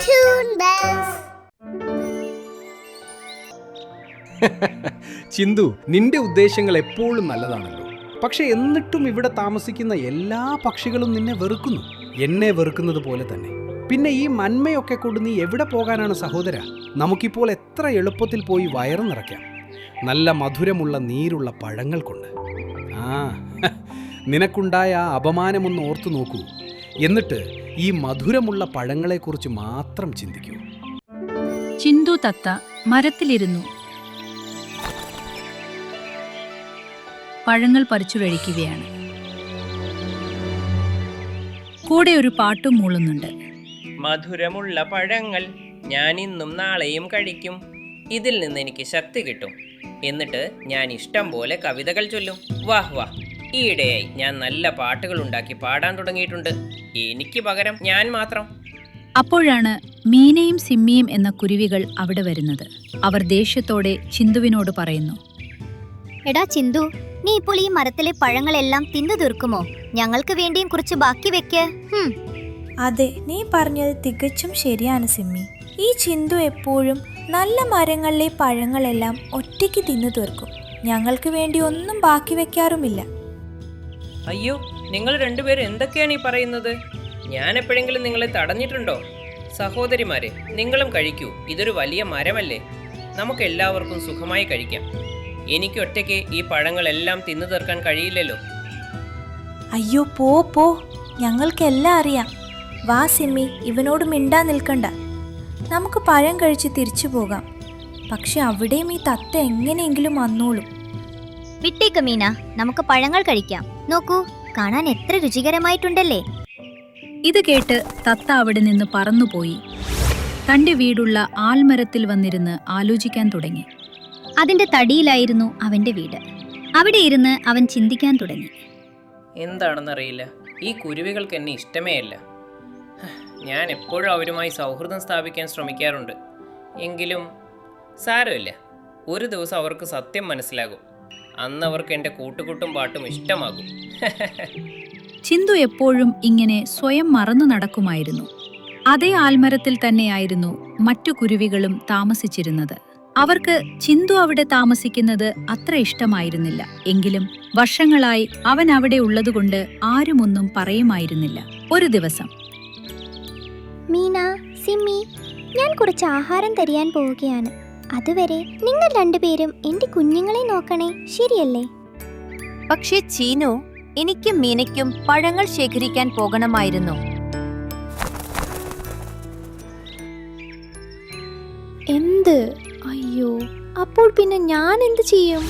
Toon Bells. ചിന്തു, നിന്റെ ഉദ്ദേശങ്ങൾ എപ്പോഴും നല്ലതാണല്ലോ. പക്ഷെ എന്നിട്ടും ഇവിടെ താമസിക്കുന്ന എല്ലാ പക്ഷികളും നിന്നെ വെറുക്കുന്നു, എന്നെ വെറുക്കുന്നത് പോലെ തന്നെ. പിന്നെ ഈ നന്മയൊക്കെ കൊണ്ട് നീ എവിടെ പോകാനാണ് സഹോദര? നമുക്കിപ്പോൾ എത്ര എളുപ്പത്തിൽ പോയി വയറ് നിറയ്ക്കാം, നല്ല മധുരമുള്ള നീരുള്ള പഴങ്ങൾ കൊണ്ട്. നിനക്കുണ്ടായ ആ അപമാനമൊന്ന് ഓർത്തു നോക്കൂ. എന്നിട്ട് ഈ മധുരമുള്ള പഴങ്ങളെക്കുറിച്ച് മാത്രം ചിന്തിക്കൂ. ചിന്തു തത്ത മരത്തിലിരുന്നു പഴങ്ങൾ പറിച്ചു കഴിക്കുകയാണ്. കൂടെ ഒരു പാട്ടും മൂളുന്നുണ്ട്. മധുരമുള്ള പഴങ്ങൾ ഞാൻ ഇന്നും നാളെയും കഴിക്കും, ഇതിൽ നിന്ന് എനിക്ക് ശക്തി കിട്ടും. എന്നിട്ട് ഞാൻ ഇഷ്ടം പോലെ കവിതകൾ ചൊല്ലും. വാഹ് വാഹ്, ഈയിടെയായി ഞാൻ നല്ല പാട്ടുകൾ ഉണ്ടാക്കി പാടാൻ തുടങ്ങിയിട്ടുണ്ട്. എനിക്ക് പകരം ഞാൻ മാത്രം. അപ്പോഴാണ് മീനയും സിമ്മിയും എന്ന കുരുവികൾ അവിടെ വരുന്നത്. അവർ ദേഷ്യത്തോടെ ചിന്തുവിനോട് പറയുന്നു. എടാ ചിന്തു, നീ ഇപ്പോൾ ഈ മരത്തിലെ പഴങ്ങളെല്ലാം തിന്നു തീർക്കുമോ? ഞങ്ങൾക്ക് വേണ്ടിയും കുറച്ച് ബാക്കി വെക്ക്. അതെ, നീ പറഞ്ഞത് തികച്ചും ശരിയാണ് സിമ്മി. ഈ ചിന്തു എപ്പോഴും നല്ല മരങ്ങളിലെ പഴങ്ങളെല്ലാം ഒറ്റയ്ക്ക് തിന്നു തീർക്കും. ഞങ്ങൾക്ക് വേണ്ടി ഒന്നും ബാക്കി വെക്കാറുമില്ല. അയ്യോ, നിങ്ങൾ രണ്ടുപേരും എന്തൊക്കെയാണ് ഈ പറയുന്നത്? ഞാൻ എപ്പോഴെങ്കിലും നിങ്ങളെ തടഞ്ഞിട്ടുണ്ടോ? സഹോദരിമാരെ, നിങ്ങളും കഴിക്കൂ. ഇതൊരു വലിയ മരമല്ലേ, നമുക്ക് എല്ലാവർക്കും സുഖമായി കഴിക്കാം. എനിക്ക് ഒറ്റയ്ക്ക് ഈ പഴങ്ങളെല്ലാം തിന്നു തീർക്കാൻ കഴിയില്ലല്ലോ. അയ്യോ, പോ, ഞങ്ങൾക്കെല്ലാം അറിയാം. വാ സിമ്മി, ഇവനോട് മിണ്ടാ നിൽക്കണ്ട. നമുക്ക് പഴം കഴിച്ച് തിരിച്ചു പോകാം. പക്ഷെ അവിടെയും ഈ തത്ത എങ്ങനെയെങ്കിലും വന്നോളും. വിട്ടേക്ക് മീന, നമുക്ക് പഴങ്ങൾ കഴിക്കാം. നോക്കൂ, കാണാൻ എത്ര രുചികരമായിട്ടുണ്ടല്ലേ. ഇത് കേട്ട് തത്ത അവിടെ നിന്ന് പറന്നുപോയി തന്റെ വീടുള്ള ആൽമരത്തിൽ വന്നിരുന്ന് ആലോചിക്കാൻ തുടങ്ങി. അതിന്റെ തടിയിലായിരുന്നു അവന്റെ വീട്. അവിടെ ഇരുന്ന് അവൻ ചിന്തിക്കാൻ തുടങ്ങി. എന്താണെന്നറിയില്ല, ഈ കുരുവികൾക്ക് എന്നെ ഇഷ്ടമേ അല്ല. ഞാൻ എപ്പോഴും അവരുമായി സൗഹൃദം സ്ഥാപിക്കാൻ ശ്രമിക്കാറുണ്ട്. എങ്കിലും സാരമില്ല, ഒരു ദിവസം അവർക്ക് സത്യം മനസ്സിലാകും. അന്ന് അവർക്ക് എൻ്റെ കൂട്ടുകൂട്ടും പാട്ടും ഇഷ്ടമാകും. ചിന്തു എപ്പോഴും ഇങ്ങനെ സ്വയം മറന്നു നടക്കുമായിരുന്നു. അതേ ആൽമരത്തിൽ തന്നെയായിരുന്നു മറ്റു കുരുവികളും താമസിച്ചിരുന്നത്. അവർക്ക് ചിന്തു അവിടെ താമസിക്കുന്നത് അത്ര ഇഷ്ടമായിരുന്നില്ല. എങ്കിലും വർഷങ്ങളായി അവൻ അവിടെ ഉള്ളതുകൊണ്ട് ആരുമൊന്നും പറയുമായിരുന്നില്ല. ഒരു ദിവസം, മീന, സിമ്മി, ഞാൻ കുറച്ച് ആഹാരം തരിയാൻ പോവുകയാണ്. അതുവരെ നിങ്ങൾ രണ്ടുപേരും എന്റെ കുഞ്ഞുങ്ങളെ നോക്കണേ, ശരിയല്ലേ? പക്ഷേ ചീനു, എനിക്കും മീനയ്ക്കും പഴങ്ങൾ ശേഖരിക്കാൻ പോകണമായിരുന്നു. എന്ത്? അയ്യോ, അപ്പോൾ പിന്നെ ഞാൻ എന്ത് ചെയ്യും?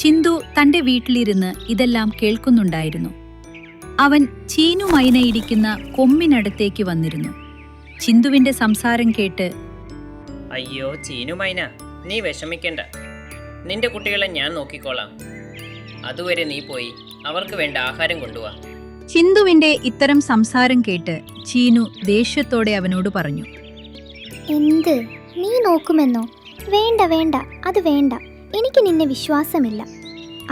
ചിന്തു തന്റെ വീട്ടിലിരുന്ന് ഇതെല്ലാം കേൾക്കുന്നുണ്ടായിരുന്നു. അവൻ ചീനു മൈനയിരിക്കുന്ന കൊമ്മിനടുത്തേക്ക് വന്നിരുന്നു. ചിന്തുവിന്റെ സംസാരം കേട്ട്, അയ്യോ ചീനുമൈന, നീ വിഷമിക്കണ്ട. നിന്റെ കുട്ടികളെ ഞാൻ നോക്കിക്കോളാം. അതുവരെ നീ പോയി അവർക്ക് വേണ്ട ആഹാരം കൊണ്ടുവാ. ചിന്തുവിന്റെ ഇത്തരം സംസാരം കേട്ട് ചീനു ദേഷ്യത്തോടെ അവനോട് പറഞ്ഞു. എന്ത്? നീ നോക്കുമെന്നോ? വേണ്ട വേണ്ട, അത് വേണ്ട. എനിക്ക് നിന്നെ വിശ്വാസമില്ല.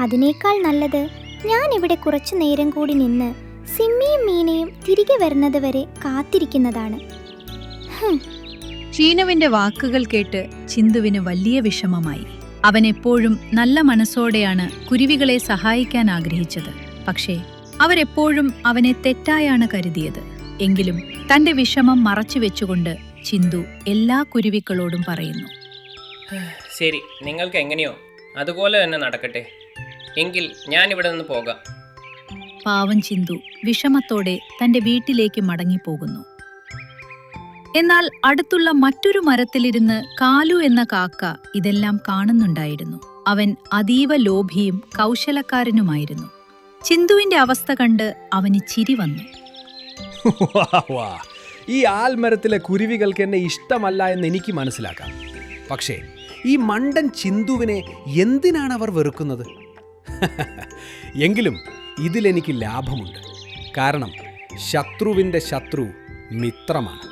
അതിനേക്കാൾ നല്ലത് ഞാൻ ഇവിടെ കുറച്ചു നേരം കൂടി നിന്ന് സിമ്മിയും മീനയും തിരികെ വരുന്നത് വരെ കാത്തിരിക്കുന്നതാണ്. ചീനുവിന്റെ വാക്കുകൾ കേട്ട് ചിന്തുവിന് വലിയ വിഷമമായി. അവൻ എപ്പോഴും നല്ല മനസ്സോടെയാണ് കുരുവികളെ സഹായിക്കാൻ ആഗ്രഹിച്ചത്. പക്ഷേ അവരെപ്പോഴും അവനെ തെറ്റായാണ് കരുതിയത്. എങ്കിലും തന്റെ വിഷമം മറച്ചു വെച്ചുകൊണ്ട് ചിന്തു എല്ലാ കുരുവികളോടും പറയുന്നു. ശരി, നിങ്ങൾക്ക് എങ്ങനെയോ അതുപോലെ തന്നെ നടക്കട്ടെ. എങ്കിൽ ഞാൻ ഇവിടെ നിന്ന് പോകാം. പാവം ചിന്തു വിഷമത്തോടെ തന്റെ വീട്ടിലേക്ക് മടങ്ങിപ്പോകുന്നു. എന്നാൽ അടുത്തുള്ള മറ്റൊരു മരത്തിലിരുന്ന് കാലു എന്ന കാക്ക ഇതെല്ലാം കാണുന്നുണ്ടായിരുന്നു. അവൻ അതീവ ലോഭിയും കൗശലക്കാരനുമായിരുന്നു. ചിന്തുവിന്റെ അവസ്ഥ കണ്ട് അവന് ചിരി വന്നു. ഈ ആൽമരത്തിലെ കുരുവികൾക്ക് എന്നെ ഇഷ്ടമല്ല എന്ന് എനിക്ക് മനസ്സിലാക്കാം. പക്ഷേ ഈ മണ്ടൻ ചിന്തുവിനെ എന്തിനാണ് അവർ വെറുക്കുന്നത്? എങ്കിലും ഇതിലെനിക്ക് ലാഭമുണ്ട്. കാരണം ശത്രുവിൻ്റെ ശത്രു മിത്രമാണ്.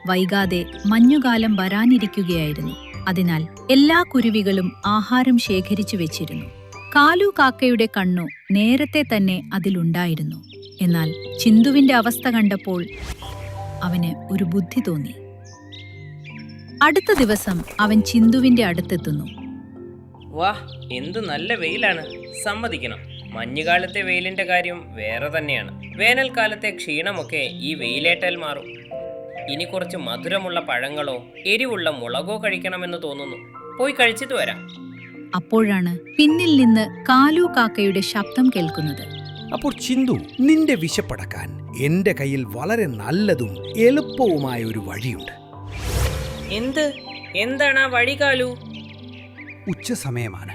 വൈകാതെ മഞ്ഞുകാലം വരാനിരിക്കുകയായിരുന്നു. അതിനാൽ എല്ലാ കുരുവികളും ആഹാരം ശേഖരിച്ചു വെച്ചിരുന്നു. കാലു കാക്കയുടെ കണ്ണു നേരത്തെ തന്നെ അതിലുണ്ടായിരുന്നു. എന്നാൽ ചിന്തുവിന്റെ അവസ്ഥ കണ്ടപ്പോൾ അവന് ഒരു ബുദ്ധി തോന്നി. അടുത്ത ദിവസം അവൻ ചിന്തുവിന്റെ അടുത്തെത്തുന്നു. വാ, എന്ത് നല്ല വെയിലാണ്, സമ്മതിക്കണം. മഞ്ഞുകാലത്തെ വെയിലിന്റെ കാര്യം വേറെ തന്നെയാണ്. വേനൽക്കാലത്തെ ക്ഷീണമൊക്കെ ഈ വെയിലേറ്റാൽ മാറും. ഇനി കുറച്ച് മധുരമുള്ള പഴങ്ങളോ എരിവുള്ള മുളകോ കഴിക്കണമെന്ന് തോന്നുന്നു. പോയി കഴിച്ചിട്ട് വരാം. അപ്പോഴാണ് പിന്നിൽ നിന്ന് കാലു കാക്കയുടെ ശബ്ദം കേൾക്കുന്നത്. അപ്പോൾ ചിന്തു, നിന്റെ വിശപ്പടക്കാൻ എന്റെ കയ്യിൽ വളരെ നല്ലതും എളുപ്പവുമായ ഒരു വഴിയുണ്ട്. എന്താണ് ആ വഴി കാലു? ഉച്ചസമയമാണ്.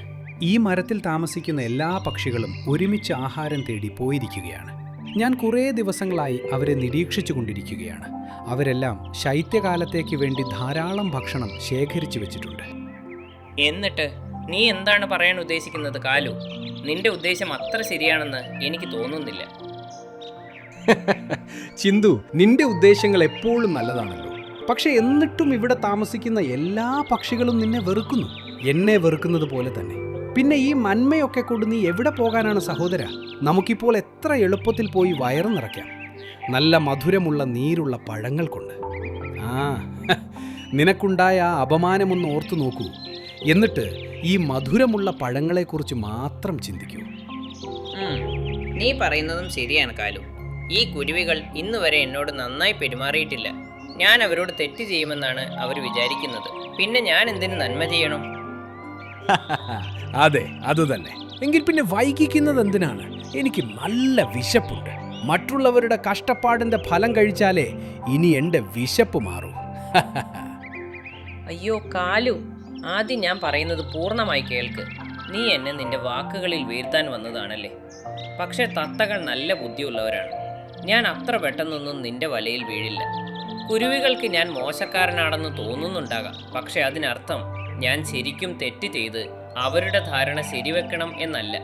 ഈ മരത്തിൽ താമസിക്കുന്ന എല്ലാ പക്ഷികളും ഒരുമിച്ച് ആഹാരം തേടി പോയിരിക്കുകയാണ്. ഞാൻ കുറേ ദിവസങ്ങളായി അവരെ നിരീക്ഷിച്ചു കൊണ്ടിരിക്കുകയാണ്. അവരെല്ലാം ശൈത്യകാലത്തേക്ക് വേണ്ടി ധാരാളം ഭക്ഷണം ശേഖരിച്ചു വെച്ചിട്ടുണ്ട്. എന്നിട്ട് നീ എന്താണ് പറയാൻ ഉദ്ദേശിക്കുന്നത് കാലു? നിന്റെ ഉദ്ദേശം അത്ര ശരിയാണെന്ന് എനിക്ക് തോന്നുന്നില്ല. ചിന്തു, നിന്റെ ഉദ്ദേശങ്ങൾ എപ്പോഴും നല്ലതാണല്ലോ. പക്ഷെ എന്നിട്ടും ഇവിടെ താമസിക്കുന്ന എല്ലാ പക്ഷികളും നിന്നെ വെറുക്കുന്നു. എന്നെ വെറുക്കുന്നത് പോലെ തന്നെ. പിന്നെ ഈ മന്മയൊക്കെ കൊണ്ട് നീ എവിടെ പോകാനാണ് സഹോദര? നമുക്കിപ്പോൾ എത്ര എളുപ്പത്തിൽ പോയി വയറ് നിറയ്ക്കാം, നല്ല മധുരമുള്ള നീരുള്ള പഴങ്ങൾ കൊണ്ട്. നിനക്കുണ്ടായ ആ അപമാനമൊന്ന് ഓർത്തു നോക്കൂ. എന്നിട്ട് ഈ മധുരമുള്ള പഴങ്ങളെക്കുറിച്ച് മാത്രം ചിന്തിക്കൂ. നീ പറയുന്നതും ശരിയാണ് കാലു. ഈ കുരുവികൾ ഇന്നുവരെ എന്നോട് നന്നായി പെരുമാറിയിട്ടില്ല. ഞാൻ അവരോട് തെറ്റ് ചെയ്യുമെന്നാണ് അവർ വിചാരിക്കുന്നത്. പിന്നെ ഞാൻ എന്തിനു നന്മ ചെയ്യണം? അതെ, അതുതന്നെ. എങ്കിൽ പിന്നെ വൈകിക്കുന്നത് എന്തിനാണ്? എനിക്ക് നല്ല വിശപ്പുണ്ട്. മറ്റുള്ളവരുടെ കഷ്ടപ്പാടിന്റെ ഫലം കഴിച്ചാലേ ഇനി എന്റെ വിശപ്പ് മാറൂ. അയ്യോ കാലു, ആദ്യം ഞാൻ പറയുന്നത് പൂർണ്ണമായി കേൾക്ക്. നീ എന്നെ നിന്റെ വാക്കുകളിൽ വീഴ്ത്താൻ വന്നതാണല്ലേ. പക്ഷെ തത്തകൾ നല്ല ബുദ്ധിയുള്ളവരാണ്. ഞാൻ അത്ര പെട്ടെന്നൊന്നും നിന്റെ വലയിൽ വീഴില്ല. കുരുവികൾക്ക് ഞാൻ മോശക്കാരനാണെന്ന് തോന്നുന്നുണ്ടാകാം. പക്ഷെ അതിനർത്ഥം ഞാൻ ശരിക്കും തെറ്റ് ചെയ്ത് അവരുടെ ധാരണ ശരിവെക്കണം എന്നല്ല.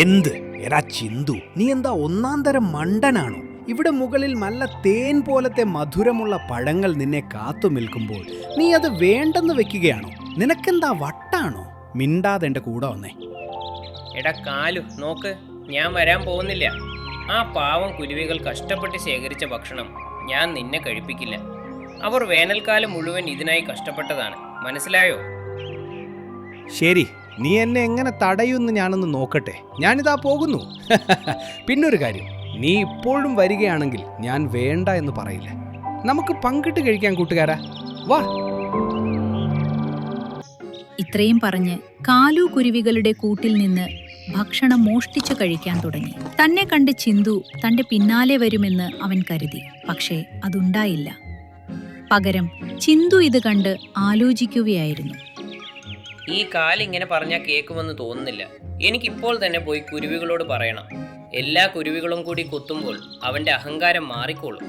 എന്ത് എടാ ചിന്തു, നീ എന്താ ഒന്നാം തരം മണ്ടനാണോ? ഇവിടെ മുകളിൽ നല്ല തേൻ പോലത്തെ മധുരമുള്ള പഴങ്ങൾ നിന്നെ കാത്തു നിൽക്കുമ്പോൾ നീ അത് വേണ്ടെന്ന് വെക്കുകയാണോ? നിനക്കെന്താ വട്ടാണോ? മിണ്ടാതെ എൻ്റെ കൂടെ വന്നേ. എടാ കാലു, നോക്ക്, ഞാൻ വരാൻ പോകുന്നില്ല. ആ പാവം കുരുവികൾ കഷ്ടപ്പെട്ട് ശേഖരിച്ച ഭക്ഷണം ഞാൻ നിന്നെ കഴിപ്പിക്കില്ല. അവർ വേനൽക്കാലം മുഴുവൻ ഇതിനായി കഷ്ടപ്പെട്ടതാണ്. മനസ്സിലായോ? ശരി, നീ എന്നെ എങ്ങനെ തടയുമെന്ന് ഞാനൊന്ന് നോക്കട്ടെ. ഞാനിതാ പോകുന്നു. പിന്നൊരു കാര്യം, നീ ഇപ്പോഴും വരികയാണെങ്കിൽ ഞാൻ വേണ്ട എന്ന് പറയില്ല. നമുക്ക് പങ്കിട്ട് കഴിക്കാൻ കൂട്ടുകാരാ, വാ. ഇത്രയും പറഞ്ഞ് കാലു കുരുവികളുടെ കൂട്ടിൽ നിന്ന് ഭക്ഷണം മോഷ്ടിച്ചു കഴിക്കാൻ തുടങ്ങി. തന്നെ കണ്ട് ചിന്തു തന്റെ പിന്നാലെ വരുമെന്ന് അവൻ കരുതി. പക്ഷേ അതുണ്ടായില്ല. പകരം ചിന്തു ഇത് കണ്ട് ആലോചിക്കുകയായിരുന്നു. ഈ കാലിങ്ങനെ പറഞ്ഞാൽ കേൾക്കുമെന്ന് തോന്നുന്നില്ല. എനിക്കിപ്പോൾ തന്നെ പോയി കുരുവികളോട് പറയണം. എല്ലാ കുരുവികളും കൂടി കൊത്തുമ്പോൾ അവന്റെ അഹങ്കാരം മാറിക്കോളും.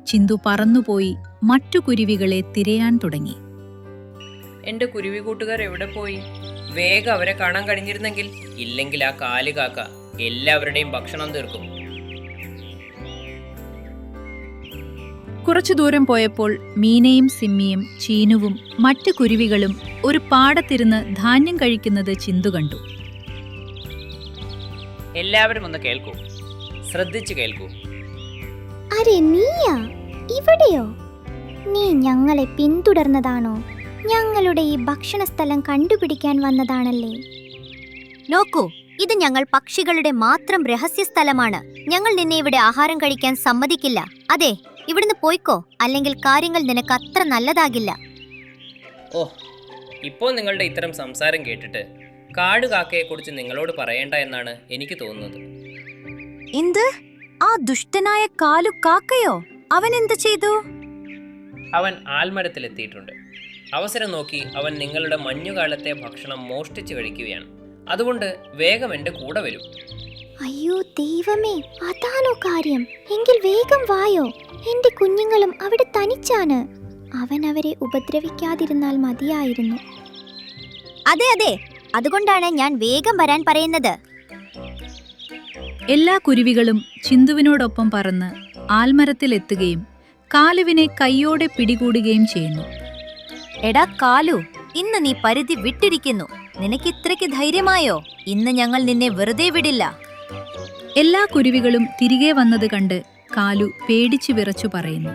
ചിന്തു പറന്നുപോയി മറ്റു കുരുവികളെ തിരയാൻ തുടങ്ങി. എന്റെ കുരുവി കൂട്ടുകാർ എവിടെ പോയി? വേഗം അവരെ കാണാൻ കഴിഞ്ഞിരുന്നെങ്കിൽ. ഇല്ലെങ്കിൽ ആ കാല് കാക്ക എല്ലാവരുടെയും ഭക്ഷണം തീർക്കും. കുറച്ചു ദൂരം പോയപ്പോൾ മീനയും സിമ്മിയും ചീനുവും മറ്റു കുരുവികളും ഒരു പാടത്തിരുന്ന് ധാന്യം കഴിക്കുന്നത് ചിന്തു കണ്ടു. എല്ലാവരും ഒന്ന് കേൾക്കൂ, ശ്രദ്ധിച്ചു കേൾക്കൂ. അരെ നീയാ ഇവിടെയോ? നീ ഞങ്ങളെ പിന്തുടർന്നതാണോ? ഞങ്ങളുടെ ഈ ഭക്ഷണ സ്ഥലം കണ്ടുപിടിക്കാൻ വന്നതാണല്ലേ? നോക്കൂ, ഇത് ഞങ്ങൾ പക്ഷികളുടെ മാത്രം രഹസ്യ സ്ഥലമാണ്. ഞങ്ങൾ നിന്നെ ഇവിടെ ആഹാരം കഴിക്കാൻ സമ്മതിക്കില്ല. അതെ, ഇവിടുന്ന് പോയിക്കോ, അല്ലെങ്കിൽ കാര്യങ്ങൾ നിനക്ക് അത്ര നല്ലതാകില്ല. ഓ, ഇപ്പോൾ നിങ്ങളുടെ ഇത്തരം സംസാരം കേട്ടിട്ട് കാട് കാക്കയെക്കുറിച്ച് നിങ്ങളോട് പറയേണ്ട എന്നാണ് എനിക്ക് തോന്നുന്നത്. എന്ത്? ആ ദുഷ്ടനായ കാലു കാക്കയോ? അവൻ എന്ത് ചെയ്തു? അവൻ ആൽമരത്തിലെത്തിയിട്ടുണ്ട്. അവസരം നോക്കി അവൻ നിങ്ങളുടെ മഞ്ഞുകാലത്തെ ഭക്ഷണം മോഷ്ടിച്ചു കഴിക്കുകയാണ്. അതുകൊണ്ട് വേഗം എൻ്റെ കൂടെ വരും. അയ്യോ ദൈവമേ, അതാണോ കാര്യം? എങ്കിൽ വേഗം വായോ. എന്റെ കുഞ്ഞുങ്ങളും അവിടെ തനിച്ചാണ്. അവൻ അവരെ ഉപദ്രവിക്കാതിരുന്നാൽ മതിയായിരുന്നു. അതെ അതെ, അതുകൊണ്ടാണ് ഞാൻ വേഗം വരാൻ പറയുന്നത്. എല്ലാ കുരുവികളും ചിന്തുവിനോടൊപ്പം പറന്ന് ആൽമരത്തിലെത്തുകയും കാലുവിനെ കൈയോടെ പിടികൂടുകയും ചെയ്യുന്നു. എടാ കാലു, ഇന്ന് നീ പരിധി വിട്ടിരിക്കുന്നു. നിനക്ക് ഇത്രയ്ക്ക് ധൈര്യമായോ? ഇന്ന് ഞങ്ങൾ നിന്നെ വെറുതെ വിടില്ല. എല്ലാ കുരുവികളും തിരികെ വന്നത് കണ്ട് കാലു പേടിച്ചു വിറച്ചു പറയുന്നു.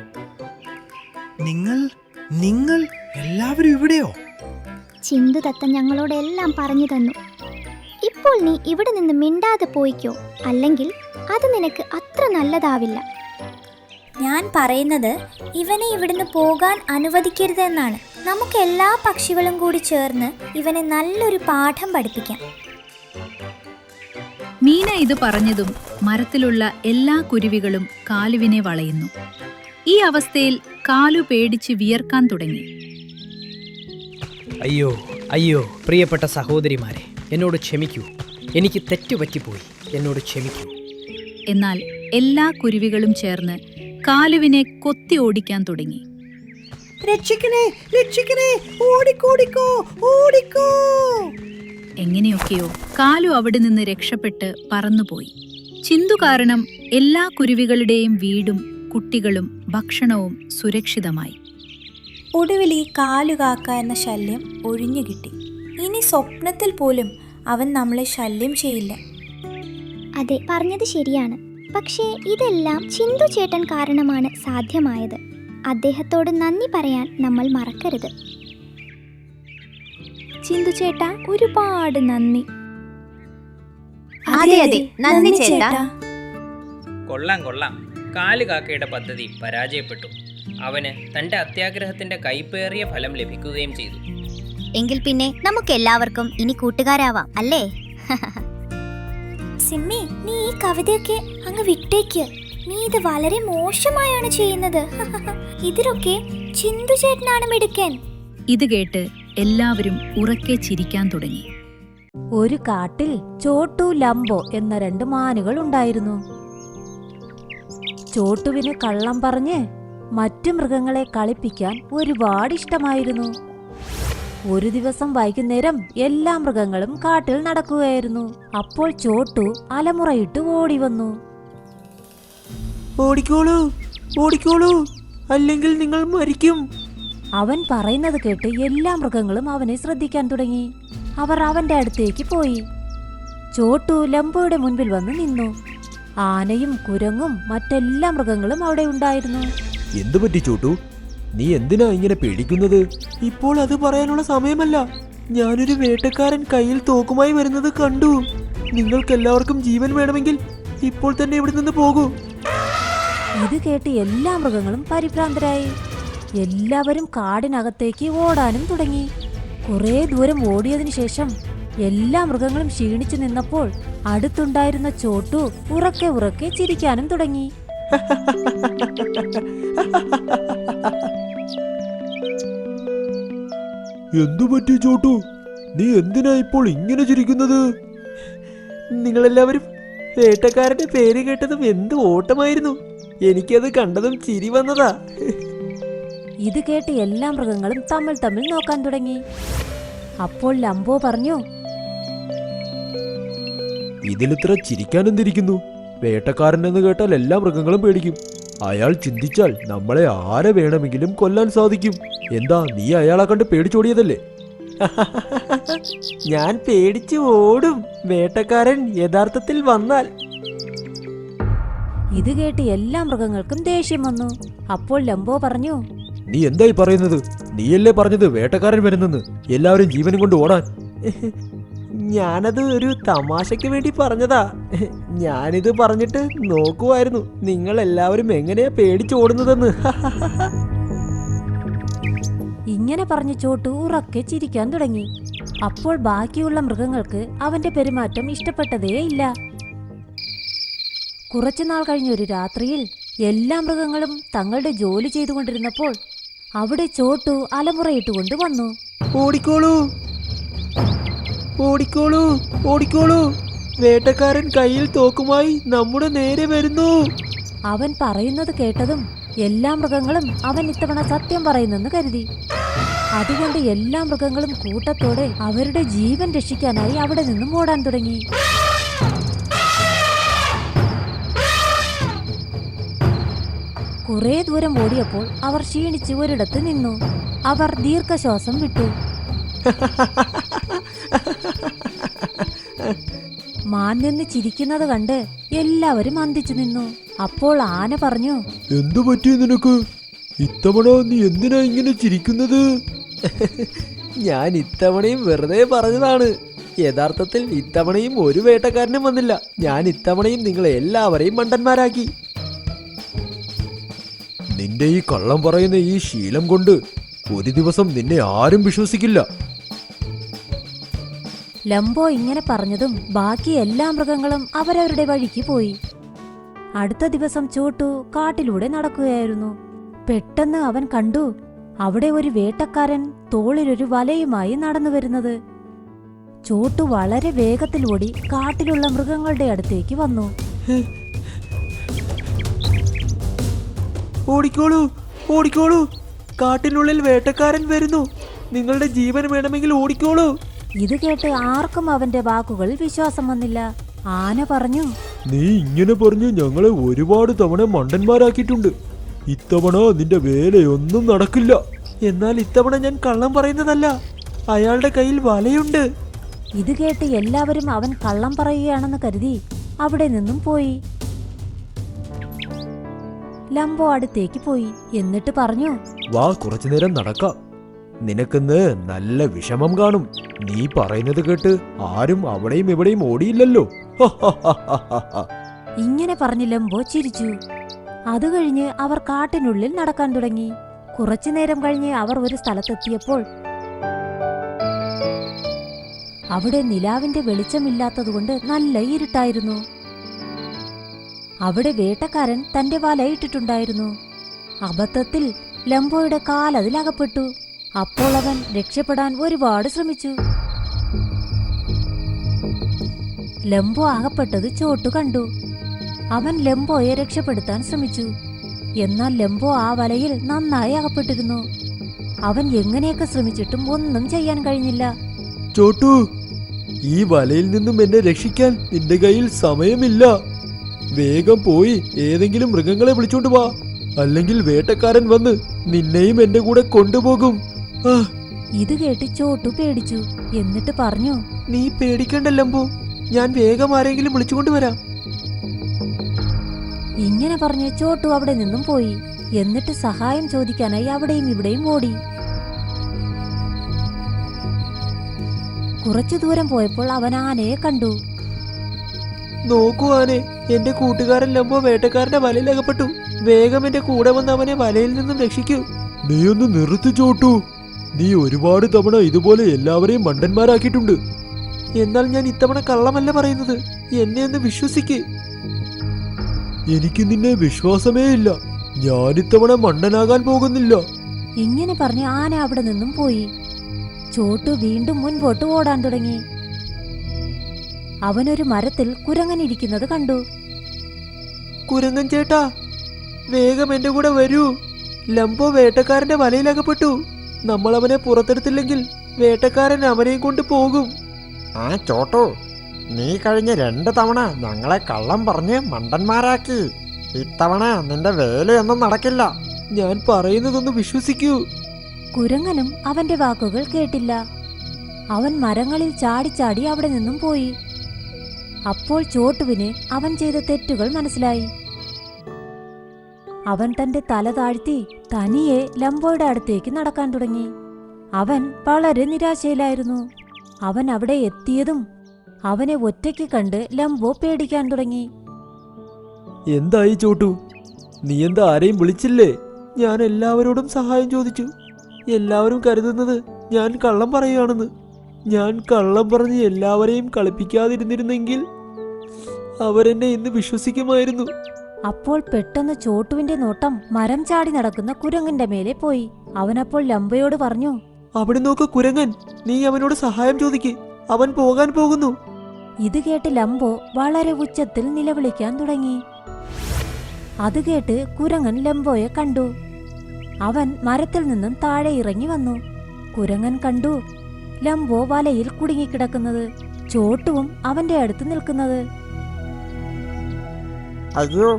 നിങ്ങൾ എല്ലാവരും ഇവിടെയോ? ചിന്തു തത്ത ഞങ്ങളോടെല്ലാം പറഞ്ഞു തന്നു. ഇപ്പോൾ നീ ഇവിടെ നിന്ന് മിണ്ടാതെ പോയിക്കോ, അല്ലെങ്കിൽ അത് നിനക്ക് അത്ര നല്ലതാവില്ല. ഞാൻ പറയുന്നത് ഇവനെ ഇവിടുന്ന് പോകാൻ അനുവദിക്കരുതെന്നാണ്. നമുക്ക് എല്ലാ പക്ഷികളും കൂടി ചേർന്ന് ഇവനെ നല്ലൊരു പാഠം പഠിപ്പിക്കാം. മീന ഇത് പറഞ്ഞതും മരത്തിലുള്ള എല്ലാ കുരുവികളും കാലുവിനെ വളയുന്നു. ഈ അവസ്ഥയിൽ കാലു പേടിച്ച് വിയർക്കാൻ തുടങ്ങി. അയ്യോ അയ്യോ, പ്രിയപ്പെട്ട സഹോദരിമാരെ, എന്നോട് ക്ഷമിക്കൂ. എനിക്ക് തെറ്റുപറ്റിപ്പോയി, എന്നോട് ക്ഷമിക്കൂ. എന്നാൽ എല്ലാ കുരുവികളും ചേർന്ന് കാലുവിനെ കൊത്തി ഓടിക്കാൻ തുടങ്ങി. രക്ഷിക്കണേ, രക്ഷിക്കണേ, ഓടിക്കോടിക്കോ, ഓടിക്കോ! എങ്ങനെയൊക്കെയോ കാലു അവിടെ നിന്ന് രക്ഷപ്പെട്ട് പറന്നുപോയി. ചിന്തു കാരണം എല്ലാ കുരുവികളുടെയും വീടും കുട്ടികളും ഭക്ഷണവും സുരക്ഷിതമായി. ഒടുവിൽ ഈ കാലുകാക്ക എന്ന ശല്യം ഒഴിഞ്ഞു കിട്ടി. ഇനി സ്വപ്നത്തിൽ പോലും അവൻ നമ്മളെ ശല്യം ചെയ്യില്ല. അതെ, പറഞ്ഞത് ശരിയാണ്. പക്ഷേ ഇതെല്ലാം ചിന്തു ചേട്ടൻ കാരണമാണ് സാധ്യമായത്. അദ്ദേഹത്തോട് നന്ദി പറയാൻ നമ്മൾ മറക്കരുത്. ചിന്തു ചേട്ടാ, ഒരുപാട് നന്ദി. അതെ അതെ, നന്ദി ചേട്ടാ. കൊള്ളാം കൊള്ളാം. കാലുകാക്കയുടെ പദ്ധതി പരാജയപ്പെട്ടു. അവന് തന്റെ അത്യാഗ്രഹത്തിന്റെ കൈപ്പേറിയ ഫലം ലഭിക്കുകയും ചെയ്തു. എങ്കിൽ പിന്നെ നമുക്ക് എല്ലാവർക്കും ഇനി കൂട്ടുകാരാവാം, അല്ലേ? സിമ്മി, നീ ഈ കവിതയൊക്കെ അങ്ങ് വിട്ടേക്ക്. നീ ഇത് വളരെ മോശമായാണ് ചെയ്യുന്നത്. ഇതിലൊക്കെ ചിന്തു ചേട്ടനാണ് മിടുക്കൻ. ഇത് കേട്ട് എല്ലാവരും ഉറക്കെ ചിരിക്കാൻ തുടങ്ങി. ഒരു കാട്ടിൽ ചോട്ടു ലംബോ എന്ന 2 മാനുകൾ ഉണ്ടായിരുന്നു. ചോട്ടുവിന് കള്ളം പറഞ്ഞ് മറ്റു മൃഗങ്ങളെ കളിപ്പിക്കാൻ ഒരുപാട് ഇഷ്ടമായിരുന്നു. ഒരു ദിവസം വൈകുന്നേരം എല്ലാ മൃഗങ്ങളും കാട്ടിൽ നടക്കുകയായിരുന്നു. അപ്പോൾ ചോട്ടു അലമുറയിട്ട് ഓടി വന്നു. ഓടിക്കോളൂ, ഓടിക്കോളൂ, അല്ലെങ്കിൽ നിങ്ങൾ മരിക്കും. അവൻ പറയുന്നത് കേട്ട് എല്ലാ മൃഗങ്ങളും അവനെ ശ്രദ്ധിക്കാൻ തുടങ്ങി. അവർ അവന്റെ അടുത്തേക്ക് പോയി. ചോട്ടു ലംബോയുടെ മുൻപിൽ വന്ന് നിന്നു. ആനയും കുരങ്ങും മറ്റെല്ലാ മൃഗങ്ങളും അവിടെ ഉണ്ടായിരുന്നു. എന്തു പറ്റി ചോട്ടു? നീ എന്തിനാ ഇങ്ങനെ പേടിക്കുന്നത്? ഇപ്പോൾ അത് പറയാനുള്ള സമയമല്ല. ഞാനൊരു വേട്ടക്കാരൻ കയ്യിൽ തോക്കുമായി വരുന്നത് കണ്ടു. നിങ്ങൾക്കെല്ലാവർക്കും ജീവൻ വേണമെങ്കിൽ ഇപ്പോൾ തന്നെ ഇവിടെ നിന്ന് പോകൂ. ഇത് കേട്ട് എല്ലാ മൃഗങ്ങളും പരിഭ്രാന്തരായി. എല്ലാവരും കാടിനകത്തേക്ക് ഓടാനും തുടങ്ങി. കുറേ ദൂരം ഓടിയതിനു ശേഷം എല്ലാ മൃഗങ്ങളും ക്ഷീണിച്ചു നിന്നപ്പോൾ അടുത്തുണ്ടായിരുന്ന ചോട്ടു ഉറക്കെ ഉറക്കെ ചിരിക്കാനും തുടങ്ങി. എന്തു പറ്റി ചോട്ടു? നീ എന്തിനാ ഇപ്പോൾ ഇങ്ങനെ ചിരിക്കുന്നത്? നിങ്ങളെല്ലാവരും വേട്ടക്കാരന്റെ പേര് കേട്ടതും എന്ത് ഓട്ടമായിരുന്നു. എനിക്കത് കണ്ടതും ചിരി വന്നതാ. ഇത് കേട്ട് എല്ലാ മൃഗങ്ങളും തമ്മിൽ നോക്കാൻ തുടങ്ങി. അപ്പോൾ ലംബോ പറഞ്ഞു, ഇതിലിത്ര ചിരിക്കാൻ എന്തിരിക്കുന്നു? വേട്ടക്കാരൻ എന്ന് കേട്ടാൽ എല്ലാ മൃഗങ്ങളും പേടിക്കും. അയാൾ ചിന്തിച്ചാൽ നമ്മളെ ആരെ വേണമെങ്കിലും കൊല്ലാൻ സാധിക്കും. എന്താ, നീ അയാളെ കണ്ട് പേടിച്ചോടിയതല്ലേ? ഞാൻ പേടിച്ചു ഓടും, വേട്ടക്കാരൻ യഥാർത്ഥത്തിൽ വന്നാൽ. ഇത് കേട്ട് എല്ലാ മൃഗങ്ങൾക്കും ദേഷ്യം വന്നു. അപ്പോൾ ലംബോ പറഞ്ഞു, നീ എന്തായി പറയുന്നത്? നീയല്ലേ പറഞ്ഞത് വേട്ടക്കാരൻ വരുന്നെന്ന്, എല്ലാവരും ജീവനും കൊണ്ട് ഓടാൻ. ഞാനത് ഒരു തമാശയ്ക്ക് വേണ്ടി പറഞ്ഞതാ. ഞാനിത് പറഞ്ഞിട്ട് നോക്കുമായിരുന്നു നിങ്ങൾ എല്ലാവരും എങ്ങനെയാ പേടിച്ചോടുന്നതെന്ന്. ഇങ്ങനെ പറഞ്ഞ് ചോട്ടു ഉറക്കെ ചിരിക്കാൻ തുടങ്ങി. അപ്പോൾ ബാക്കിയുള്ള മൃഗങ്ങൾക്ക് അവന്റെ പെരുമാറ്റം ഇഷ്ടപ്പെട്ടതേയില്ല. കുറച്ചുനാൾ കഴിഞ്ഞൊരു രാത്രിയിൽ എല്ലാ മൃഗങ്ങളും തങ്ങളുടെ ജോലി ചെയ്തുകൊണ്ടിരുന്നപ്പോൾ അവിടെ ചോട്ടു അലമുറയിട്ടുകൊണ്ട് വന്നു. ഓടിക്കോളൂ, ഓടിക്കോളൂ, ഓടിക്കോളൂ, വേട്ടക്കാരൻ കയ്യിൽ തോക്കുമായി നമ്മുടെ നേരെ വരുന്നു. അവൻ പറയുന്നത് കേട്ടതും എല്ലാ മൃഗങ്ങളും അവൻ ഇത്തവണ സത്യം പറയുന്നെന്ന് കരുതി. അതുകൊണ്ട് എല്ലാ മൃഗങ്ങളും കൂട്ടത്തോടെ അവരുടെ ജീവൻ രക്ഷിക്കാനായി അവിടെ നിന്നും ഓടാൻ തുടങ്ങി. കുറേ ദൂരം ഓടിയപ്പോൾ അവർ ക്ഷീണിച്ച് ഒരിടത്ത് നിന്നു. അവർ ദീർഘശ്വാസം വിട്ടു. മാൻ നിന്ന് ചിരിക്കുന്നത് കണ്ട് എല്ലാവരും അന്തിച്ചു നിന്നു. അപ്പോൾ ആന പറഞ്ഞു, എന്തു പറ്റി നിനക്ക്? ഇത്തവണ നീ എന്തിനാ ഇങ്ങനെ ചിരിക്കുന്നത്? ഞാൻ ഇത്തവണയും വെറുതെ പറഞ്ഞതാണ്. യഥാർത്ഥത്തിൽ ഇത്തവണയും ഒരു വേട്ടക്കാരനും വന്നില്ല. ഞാൻ ഇത്തവണയും നിങ്ങളെ എല്ലാവരെയും മണ്ടന്മാരാക്കി. നിന്റെ ഈ കള്ളം പറയുന്ന ഈ ശീലം കൊണ്ട് ഒരു ദിവസം നിന്നെ ആരും വിശ്വസിക്കില്ല. ലംബോ ഇങ്ങനെ പറഞ്ഞതും ബാക്കി എല്ലാ മൃഗങ്ങളും അവരവരുടെ വഴിക്ക് പോയി. അടുത്ത ദിവസം ചോട്ടു കാട്ടിലൂടെ നടക്കുകയായിരുന്നു. പെട്ടെന്ന് അവൻ കണ്ടു, അവിടെ ഒരു വേട്ടക്കാരൻ തോളിലൊരു വലയുമായി നടന്നു വരുന്നത്. ചോട്ടു വളരെ വേഗത്തിൽ ഓടി കാട്ടിലുള്ള മൃഗങ്ങളുടെ അടുത്തേക്ക് വന്നു. ഓടിക്കോളൂ, ഓടിക്കോളൂ, കാട്ടിനുള്ളിൽ വേട്ടക്കാരൻ വരുന്നു. നിങ്ങളുടെ ജീവൻ വേണമെങ്കിൽ ഓടിക്കോളൂ. ഇത് കേട്ട് ആർക്കും അവന്റെ വാക്കുകളിൽ വിശ്വാസം വന്നില്ല. ആന പറഞ്ഞു, നീ ഇങ്ങനെ പറഞ്ഞ് ഞങ്ങളെ ഒരുപാട് തവണ മണ്ടന്മാരാക്കിയിട്ടുണ്ട്. ഇത്തവണ നിന്റെ വേലയൊന്നും നടക്കില്ല. എന്നാൽ ഇത്തവണ ഞാൻ കള്ളം പറയുന്നതല്ല. അയാളുടെ കയ്യിൽ വലയുണ്ട്. ഇത് കേട്ട് എല്ലാവരും അവൻ കള്ളം പറയുകയാണെന്ന് കരുതി അവിടെ നിന്നും പോയി. ലംബോ അടുത്തേക്ക് പോയി. എന്നിട്ട് പറഞ്ഞു, വാ, കുറച്ചു നേരം നടക്കാം. നിനക്കിന്ന് നല്ല വിഷമം കാണും. നീ പറയുന്നത് കേട്ട് ആരും അവിടെയും ഇവിടെയും ഓടിയില്ലല്ലോ. ഇങ്ങനെ പറഞ്ഞ് ലംബോ ചിരിച്ചു. അത് കഴിഞ്ഞ് അവർ കാട്ടിനുള്ളിൽ നടക്കാൻ തുടങ്ങി. കുറച്ചു നേരം കഴിഞ്ഞ് അവർ ഒരു സ്ഥലത്തെത്തിയപ്പോൾ അവിടെ നിലാവിന്റെ വെളിച്ചമില്ലാത്തതുകൊണ്ട് നല്ല ഇരുട്ടായിരുന്നു. അവിടെ വേട്ടക്കാരൻ തന്റെ വല ഇട്ടിട്ടുണ്ടായിരുന്നു. അബദ്ധത്തിൽ ലംബോയുടെ കാൽ അതിലകപ്പെട്ടു. അപ്പോൾ അവൻ രക്ഷപ്പെടാൻ ഒരുപാട് ശ്രമിച്ചു. ലംബോ അകപ്പെട്ടത് ചോട്ടു കണ്ടു. അവൻ ലംബോയെ രക്ഷപ്പെടുത്താൻ ശ്രമിച്ചു. എന്നാൽ ലംബോ ആ വലയിൽ നന്നായി അകപ്പെട്ടിരുന്നു. അവൻ എങ്ങനെയൊക്കെ ശ്രമിച്ചിട്ടും ഒന്നും ചെയ്യാൻ കഴിഞ്ഞില്ല. ചോട്ടു, ഈ വലയിൽ നിന്നും എന്നെ രക്ഷിക്കാൻ നിന്റെ കയ്യിൽ സമയമില്ല. വേഗം പോയി ഏതെങ്കിലും മൃഗങ്ങളെ വിളിച്ചോണ്ട് വാ, അല്ലെങ്കിൽ വേട്ടക്കാരൻ വന്ന് നിന്നെയും എന്റെ കൂടെ കൊണ്ടുപോകും. ഇത് കേട്ട് ചോട്ടു പേടിച്ചു. എന്നിട്ട് പറഞ്ഞു, നീ പേടിക്കണ്ട ലംബോ, ഞാൻ വേഗം ആരെങ്കിലും വിളിച്ചുകൊണ്ട് വരാം. ഇങ്ങനെ പറഞ്ഞ് ചോട്ടു അവിടെ നിന്നും പോയി. എന്നിട്ട് സഹായം ചോദിക്കാനായി അവിടെയും ഇവിടെയും ഓടി. കുറച്ചു ദൂരം പോയപ്പോൾ അവൻ ആനയെ കണ്ടു. നോക്കൂ ആനെ, എന്റെ കൂട്ടുകാരൻ ലംബോ വേട്ടക്കാരന്റെ വലയിൽ അകപ്പെട്ടു. വേഗം എന്റെ കൂടെ വന്ന് അവനെ വലയിൽ നിന്നും രക്ഷിക്കൂ. നീ ഒന്ന് നിർത്തി ചോട്ടു. നീ ഒരുപാട് തവണ ഇതുപോലെ എല്ലാവരെയും മണ്ടന്മാരാക്കിയിട്ടുണ്ട്. എന്നാൽ ഞാൻ ഇത്തവണ കള്ളമല്ല പറയുന്നത്. എന്നെ ഒന്ന് വിശ്വസിക്ക്. എനിക്ക് നിന്നെ വിശ്വാസമേ ഇല്ല. ഞാനിത്തവണ മണ്ടനാകാൻ പോകുന്നില്ല. ഇങ്ങനെ പറഞ്ഞ് ആന അവിടെ നിന്നും പോയി. ചോട്ടു വീണ്ടും മുൻപോട്ട് ഓടാൻ തുടങ്ങി. അവനൊരു മരത്തിൽ കുരങ്ങൻ ഇരിക്കുന്നത് കണ്ടു. കുരങ്ങൻ ചേട്ടാ, വേഗം എന്റെ കൂടെ വരൂ. ലംബോ വേട്ടക്കാരന്റെ വലയിൽ അകപ്പെട്ടു. നമ്മൾ അവനെ പുറത്തെടുത്തില്ലെങ്കിൽ വേട്ടക്കാരൻ അവനെയും കൊണ്ട് പോകും. ആ ചോട്ടു, നീ കഴിഞ്ഞ 2 തവണ ഞങ്ങളെ കള്ളം പറഞ്ഞ് മണ്ടന്മാരാക്കി. ഇത്തവണ നിന്റെ വേലയൊന്നും നടക്കില്ല. ഞാൻ പറയുന്നതൊന്ന് വിശ്വസിക്കൂ. കുരങ്ങനും അവന്റെ വാക്കുകൾ കേട്ടില്ല. അവൻ മരങ്ങളിൽ ചാടി അവിടെ നിന്നും പോയി. അപ്പോൾ ചോട്ടുവിന് അവൻ ചെയ്ത തെറ്റുകൾ മനസ്സിലായി. അവൻ തന്റെ തല താഴ്ത്തി തനിയെ ലംബോയുടെ അടുത്തേക്ക് നടക്കാൻ തുടങ്ങി. അവൻ വളരെ നിരാശയിലായിരുന്നു. അവൻ അവിടെ എത്തിയതും അവനെ ഒറ്റയ്ക്ക് കണ്ട് ലംബോ പേടിക്കാൻ തുടങ്ങി. എന്തായി ചോട്ടു? നീ എന്താ ആരെയും വിളിച്ചില്ലേ? ഞാൻ എല്ലാവരോടും സഹായം ചോദിച്ചു. എല്ലാവരും കരുതുന്നത് ഞാൻ കള്ളം പറയുകയാണെന്ന്. ഞാൻ കള്ളം പറഞ്ഞ് എല്ലാവരെയും കളിപ്പിക്കാതിരുന്നിരുന്നെങ്കിൽ അവരെന്നെ ഇന്ന് വിശ്വസിക്കുമായിരുന്നു. അപ്പോൾ പെട്ടെന്ന് ചോട്ടുവിന്റെ നോട്ടം മരം ചാടി നടക്കുന്ന കുരങ്ങന്റെ മേലെ പോയി. അവനപ്പോൾ ലംബയോട് പറഞ്ഞു, അവിടെ നോക്ക് കുരങ്ങൻ, നീ അവനോട് സഹായം ചോദിക്ക്. അവൻ പോകാൻ പോകുന്നു. ഇത് കേട്ട് ലംബോ വളരെ ഉച്ചത്തിൽ നിലവിളിക്കാൻ തുടങ്ങി. അത് കേട്ട് കുരങ്ങൻ ലംബോയെ കണ്ടു. അവൻ മരത്തിൽ നിന്നും താഴെ ഇറങ്ങി വന്നു. കുരങ്ങൻ കണ്ടു ലംബോ വലയിൽ കുടുങ്ങിക്കിടക്കുന്നത്, ചോട്ടുവും അവന്റെ അടുത്ത് നിൽക്കുന്നത്. അയ്യോ,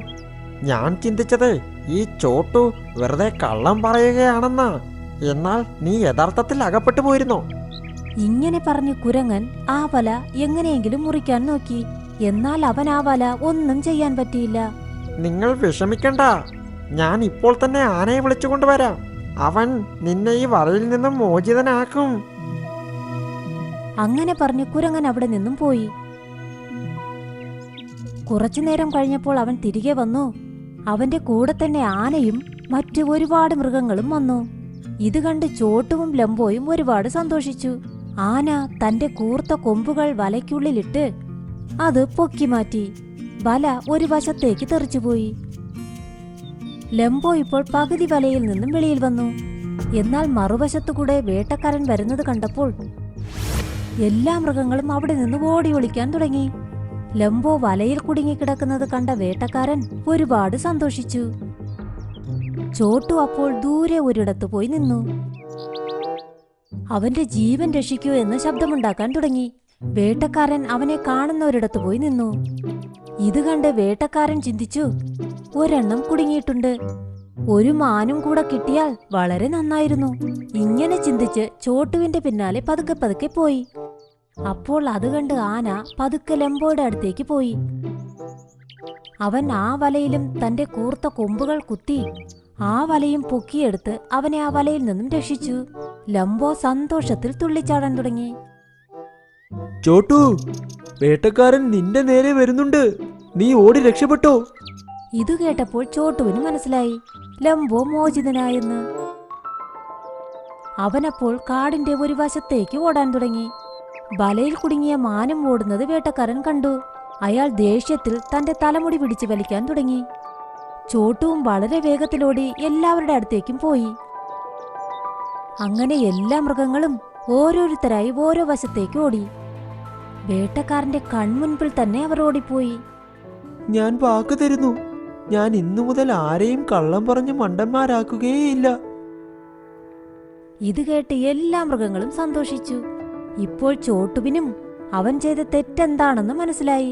ഞാൻ ചിന്തിച്ചത് ഈ ചോട്ടു വെറുതെ കള്ളം പറയുകയാണെന്നാ. എന്നാൽ നീ യഥാർത്ഥത്തിൽ അകപ്പെട്ടു പോയിരുന്നോ? ഇങ്ങനെ പറഞ്ഞു കുരങ്ങൻ ആ വല എങ്ങനെയെങ്കിലും മുറിക്കാൻ നോക്കി. എന്നാൽ അവൻ ആ വല ഒന്നും ചെയ്യാൻ പറ്റിയില്ല. നിങ്ങൾ വിഷമിക്കണ്ട, ഞാൻ ഇപ്പോൾ തന്നെ ആനയെ വിളിച്ചുകൊണ്ടുവരാം. അവൻ നിന്നെ ഈ വലയിൽ നിന്നും മോചിതനാക്കും. അങ്ങനെ പറഞ്ഞ് കുരങ്ങൻ അവിടെ നിന്നും പോയി. കുറച്ചു നേരം കഴിഞ്ഞപ്പോൾ അവൻ തിരികെ വന്നു. അവന്റെ കൂടെ തന്നെ ആനയും മറ്റു ഒരുപാട് മൃഗങ്ങളും വന്നു. ഇത് കണ്ട് ചോട്ടുവും ലംബോയും ഒരുപാട് സന്തോഷിച്ചു. ആന തന്റെ കൂർത്ത കൊമ്പുകൾ വലയ്ക്കുള്ളിലിട്ട് അത് പൊക്കി മാറ്റി. വല ഒരു വശത്തേക്ക് തെറിച്ചുപോയി. ലംബോ ഇപ്പോൾ പകുതി വലയിൽ നിന്നും വെളിയിൽ വന്നു. എന്നാൽ മറുവശത്തുകൂടെ വേട്ടക്കാരൻ വരുന്നത് കണ്ടപ്പോൾ എല്ലാ മൃഗങ്ങളും അവിടെ നിന്ന് ഓടി ഒളിക്കാൻ തുടങ്ങി. ലംബോ വലയിൽ കുടുങ്ങിക്കിടക്കുന്നത് കണ്ട വേട്ടക്കാരൻ ഒരുപാട് സന്തോഷിച്ചു. ചോട്ടു അപ്പോൾ ദൂരെ ഒരിടത്ത് പോയി നിന്നു. അവന്റെ ജീവൻ രക്ഷിക്കൂ എന്ന് ശബ്ദമുണ്ടാക്കാൻ തുടങ്ങി. വേട്ടക്കാരൻ അവനെ കാണുന്ന ഒരിടത്ത് പോയി നിന്നു. ഇത് കണ്ട് വേട്ടക്കാരൻ ചിന്തിച്ചു, ഒരെണ്ണം കുടുങ്ങിയിട്ടുണ്ട്, ഒരു മാനും കൂടെ കിട്ടിയാൽ വളരെ നന്നായിരുന്നു. ഇങ്ങനെ ചിന്തിച്ച് ചോട്ടുവിന്റെ പിന്നാലെ പതുക്കെ പതുക്കെ പോയി. അപ്പോൾ അത് കണ്ട് ആന പതുക്കെ ലംബോയുടെ അടുത്തേക്ക് പോയി. അവൻ ആ വലയിലും തന്റെ കൂർത്ത കൊമ്പുകൾ കുത്തി ആ വലയും പൊക്കിയെടുത്ത് അവനെ ആ വലയിൽ നിന്നും രക്ഷിച്ചു. ലംബോ സന്തോഷത്തിൽ തുള്ളിച്ചാടാൻ തുടങ്ങി. ചോട്ടു, വേട്ടക്കാരൻ നിന്റെ നേരെ വരുന്നുണ്ട്, നീ ഓടി രക്ഷപ്പെട്ടോ. ഇത് കേട്ടപ്പോൾ ചോട്ടുവിന് മനസ്സിലായി ലംബോ മോചിതനായെന്ന്. അവനപ്പോൾ കാടിന്റെ ഒരു വശത്തേക്ക് ഓടാൻ തുടങ്ങി. വലയിൽ കുടുങ്ങിയ മാനം ഓടുന്നത് വേട്ടക്കാരൻ കണ്ടു. അയാൾ ദേഷ്യത്തിൽ തന്റെ തലമുടി പിടിച്ച് വലിക്കാൻ തുടങ്ങി. ചോട്ടുവും വളരെ വേഗത്തിലോടി എല്ലാവരുടെ അടുത്തേക്കും പോയി. അങ്ങനെ എല്ലാ മൃഗങ്ങളും ഓരോരുത്തരായി ഓരോ വശത്തേക്ക് ഓടി. വേട്ടക്കാരന്റെ കൺമുൻപിൽ തന്നെ അവർ ഓടിപ്പോയി. ഞാൻ വാക്ക് തരുന്നു, ഞാൻ ഇന്നു മുതൽ ആരെയും കള്ളം പറഞ്ഞ് മണ്ടന്മാരാക്കുകയേയില്ല. ഇത് കേട്ട് എല്ലാ മൃഗങ്ങളും സന്തോഷിച്ചു. ഇപ്പോൾ ചോട്ടുവിനും അവൻ ചെയ്ത തെറ്റെന്താണെന്ന് മനസ്സിലായി.